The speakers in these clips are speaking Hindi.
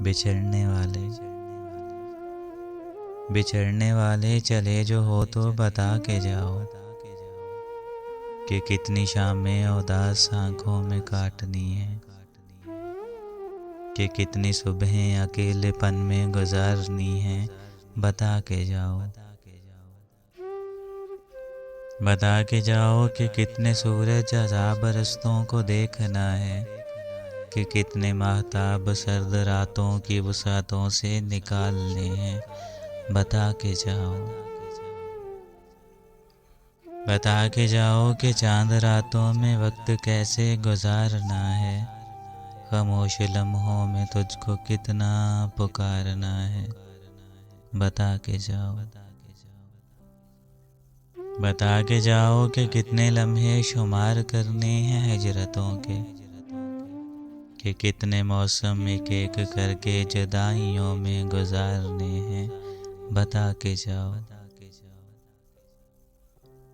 बिछड़ने वाले बिछड़ने वाले चले जो हो तो बता के जाओ कि कितनी शामें उदास आँखों में काटनी है, कि कितनी सुबहें अकेलेपन में गुजारनी है। बता के जाओ, बता के जाओ कि कितने सूरज अज़ाब रस्तों को देखना है, कि कितने माहताब सर्द रातों की वसातों से निकालने हैं। बता के जाओ, बता के जाओ कि चांद रातों में वक्त कैसे गुजारना है, खामोश लम्हों में तुझको कितना पुकारना है। बता के जाओ, बता के जाओ कि कितने लम्हे शुमार करने हैं हिजरतों के, कि कितने मौसम एक एक करके जुदाइयों में गुजारने हैं। बता के जाओ,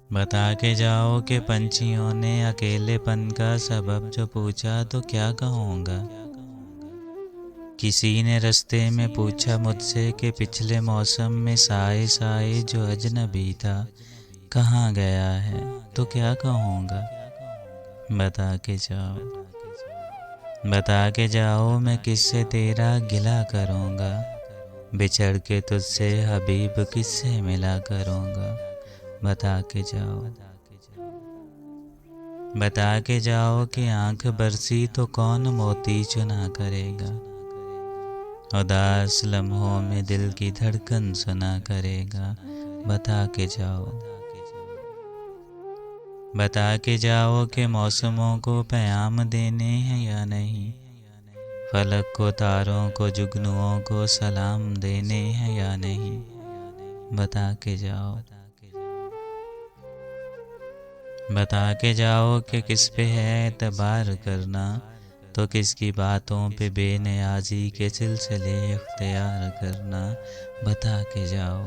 बता के जाओ कि पंछियों ने अकेलेपन का सबब जो पूछा तो क्या कहूँगा। किसी ने रस्ते में पूछा मुझसे कि पिछले मौसम में साए साए जो अजनबी था कहाँ गया है, तो क्या कहूँगा। बता के जाओ, बता के जाओ मैं किससे तेरा गिला करूँगा, बिछड़ के तुझसे हबीब किससे मिला करूँगा। बता के जाओ, बता के जाओ कि आँख बरसी तो कौन मोती चुना करेगा, उदास लम्हों में दिल की धड़कन सुना करेगा। बता के जाओ, बता के जाओ कि मौसमों को पैगाम देने हैं या नहीं, फलक को तारों को जुगनुओं को सलाम देने हैं या नहीं। बता के जाओ, बता के जाओ कि किस पे है एतबार करना, तो किसकी बातों पे बेनियाजी के सिलसिले इख्तियार करना। बता के जाओ,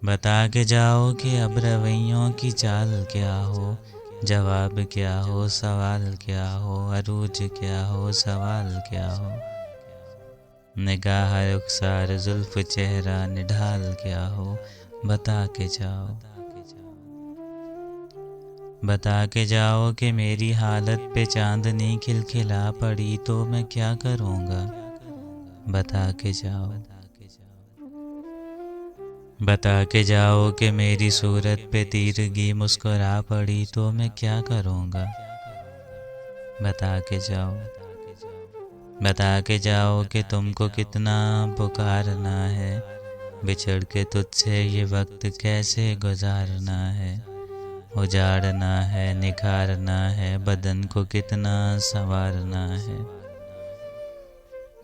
बता के जाओ कि अब रवैयों की चाल क्या हो, जवाब क्या हो, सवाल क्या हो, अरूज क्या हो, सवाल क्या हो, निगाह रुखसार जुल्फ चेहरा निढाल क्या हो। बता के जाओ, बता के जाओ कि मेरी हालत पे चांदनी खिलखिला पड़ी तो मैं क्या करूँगा। बता के जाओ, बता के जाओ कि मेरी सूरत पे तीरगी मुस्कुरा पड़ी तो मैं क्या करूँगा। बता के जाओ, बता के जाओ कि तुमको कितना पुकारना है, बिछड़ के तुझसे ये वक्त कैसे गुजारना है। उजाड़ना है, निखारना है, बदन को कितना संवारना है।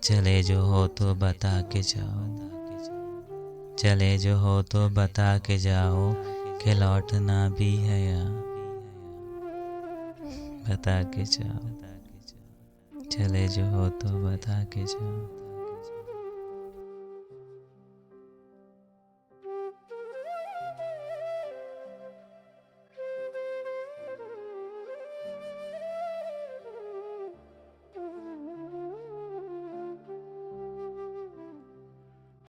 चले जो हो तो बता के जाओ, चले जो हो तो बता के जाओ कि लौटना भी है या। बता के जाओ, चले जो हो तो बता के जाओ।